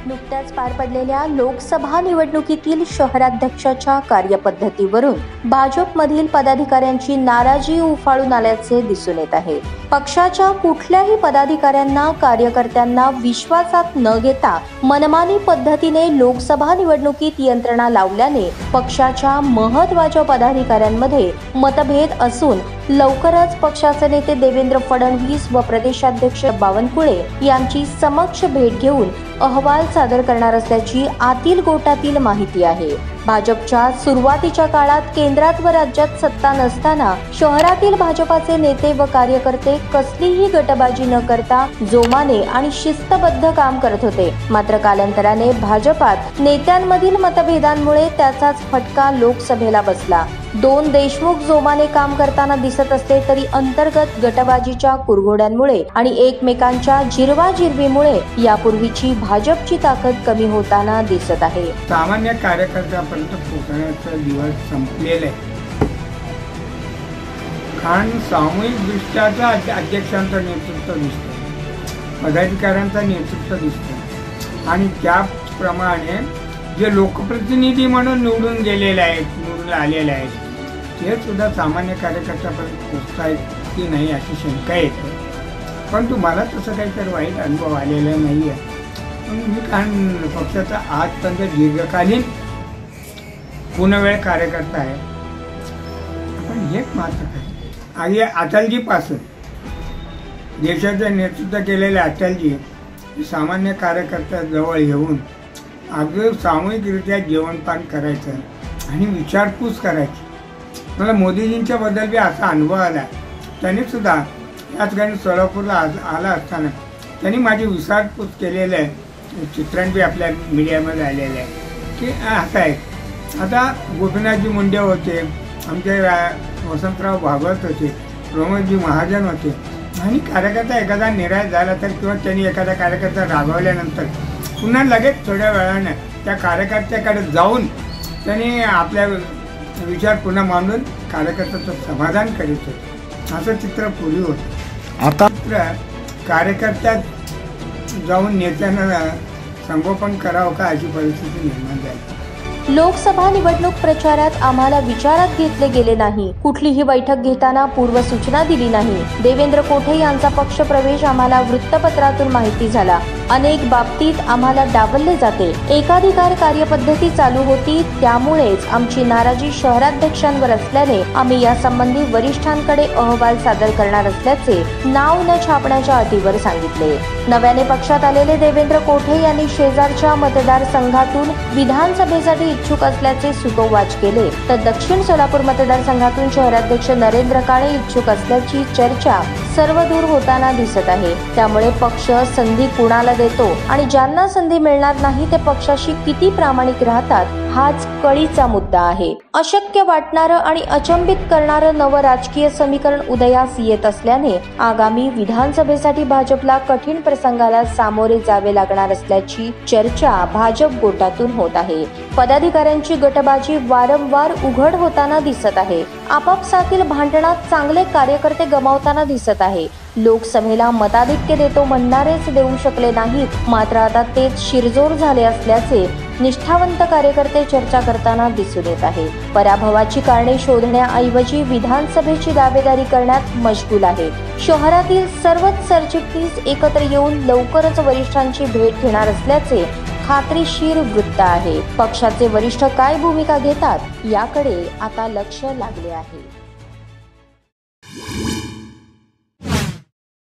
नुकत्याच पार पडलेल्या लोकसभा निवडणुकीतील शहराध्यक्षाच्या कार्यपद्धतीवरून भाजपमधील पदाधिकाऱ्यांची नाराजी उफाळून आल्याचे दिसून येत आहे। पक्षाच्या कुठल्याही पदाधिकाऱ्यांना कार्यकर्त्यांना विश्वासात न घेता मनमानी पद्धतीने लोकसभा निवडणुकीत यंत्रणा लावल्याने पक्षाच्या महत्त्वाच्या पदाधिकाऱ्यांमध्ये मतभेद असून लवकरच पक्षाचे नेते देवेंद्र फडणवीस व प्रदेशाध्यक्ष बावनकुळे यांची समक्ष भेट घेऊन अहवाल सादर करणार असल्याची आतील गोटातील माहिती आहे। भाजपच्या सुरुवातीच्या काळात केंद्रात व राज्यात सत्ता नसताना शहरातील भाजपाचे नेते व कार्यकर्ते कसलीही गटबाजी न करता जोमाने आणि शिस्तबद्ध काम करत होते। मात्र कालांतराने भाजपात नेत्यांमधील मतभेदांमुळे त्याचाच फटका लोकसभेला बसला। दोन देशमुख जोमाने काम करताना दिसत असले तरी अंतर्गत गटबाजीच्या कुरघोड्यांमुळे आणि एकमेकांच्या जिरवाजिरवीमुळे यापूर्वीची भाजपची ताकद कमी होताना दिसत आहे। सामान्य कार्यकर्त्यापर्यंत पोहोचण्याचा दिवस संपलेला आहे। कारण सामूहिक दृष्ट्याचा अध्यक्षांचं नेतृत्व दिसतं, पदाधिकाऱ्यांचं नेतृत्व दिसतं आणि त्याप्रमाणे जे लोकप्रतिनिधी म्हणून निवडून गेलेले आहेत, निवडून आलेले आहेत, ते सुद्धा सामान्य कार्यकर्त्यापर्यंत पोहोचतायत की नाही अशी शंका येते। पण तुम्हाला तसं काहीतरी वाईट अनुभव आलेला नाही आहे। मी कारण पक्षाचा आजपर्यंत दीर्घकालीन पूर्णवेळ कार्यकर्ता आहे। पण एक मात्र आहे, आधी अटलजीपासून देशाचं नेतृत्व केलेले अटलजी सामान्य कार्यकर्त्याजवळ येऊन अगदी सामूहिकरित्या जेवणपान करायचं आणि विचारपूस करायची। मला मोदीजींच्या बद्दल बी असा अनुभव आला। त्यांनी सुद्धा याच ठिकाणी सोलापूरला आला असताना त्यांनी माझी विचारपूस केलेलं आहे, चित्रण बी आपल्या मीडियामध्ये आलेलं आहे की असं आहे। आता गोपीनाथजी मुंडे होते, आमचे वसंतराव भागवत होते, प्रमोदजी महाजन होते आणि कार्यकर्ता एखादा निराश झाला तर किंवा त्यांनी एखादा कार्यकर्ता रागवल्यानंतर पुन्हा लगेच थोड्या वेळानं त्या कार्यकर्त्याकडे जाऊन त्यांनी आपल्या विचार पुन्हा मांडून कार्यकर्त्याचं समाधान करीत होते। असं चित्र पूर्वी होतं। आता कार्यकर्त्यात जाऊन नेत्यांना संगोपन करावं का अशी परिस्थिती निर्माण झाली। लोकसभा निवडणूक प्रचारात आम्हाला विचारात घेतले गेले नाही, कुठलीही बैठक घेताना पूर्व सूचना दिली नाही। देवेंद्र कोठे यांचा पक्ष प्रवेश आम्हाला वृत्तपत्रातून माहिती झाला। अनेक बाबतीत आम्हाला डावलले जाते। एकाधिकार कार्यपद्धती चालू होती, त्यामुळेच आमची नाराजी शहराध्यक्षांवर असल्याने आम्ही यासंबंधी वरिष्ठांकडे अहवाल सादर करणार असल्याचे नाव न छापण्याच्या अटीवर सांगितले। नव्याने पक्षात आलेले देवेंद्र कोठे यांनी शेजारच्या मतदारसंघातून विधानसभेसाठी इच्छुक असल्याचे सुतोवाच केले, तर दक्षिण सोलापूर मतदारसंघातून शहराध्यक्ष नरेंद्र काळे इच्छुक असल्याची चर्चा सर्वदूर होताना दिसत आहे। त्यामुळे पक्ष संधी कुणाला देतो आणि ज्यांना संधी मिळणार नाही ते पक्षाशी किती प्रामाणिक राहतात हाच कळीचा मुद्दा आहे। अशक्य वाटणारं आणि अचंबित करणारं नवं राजकीय समीकरण उदयास येत असल्याने आगामी विधानसभेसाठी भाजपला कठीण प्रसंगाला सामोरे जावे लागणार असल्याची चर्चा भाजप गोटातून होत आहे। पदाधिकाऱ्यांची गटबाजी वारंवार उघड होताना दिसत आहे। आपापसातील भांडणात चांगले कार्यकर्ते गमावताना दिसत आहे। लोकसभेला मताधिक्य देतो म्हणणारेच देऊ शकले नाहीत, मात्र आता तेच शिरजोर झाले असल्याचे निष्ठावंत कार्यकर्ते चर्चा करताना दिसून येत आहे। पराभवाची कारणे शोधण्याऐवजी विधानसभेची दावेदारी करण्यात मशगूल आहे। शहरातील सर्वच सरचिटणीस एकत्र येऊन लवकरच वरिष्ठांची भेट घेणार असल्याचे खात्रीशीर वृत्त आहे। पक्षाचे वरिष्ठ काय भूमिका घेतात याकडे आता लक्ष लागले आहे।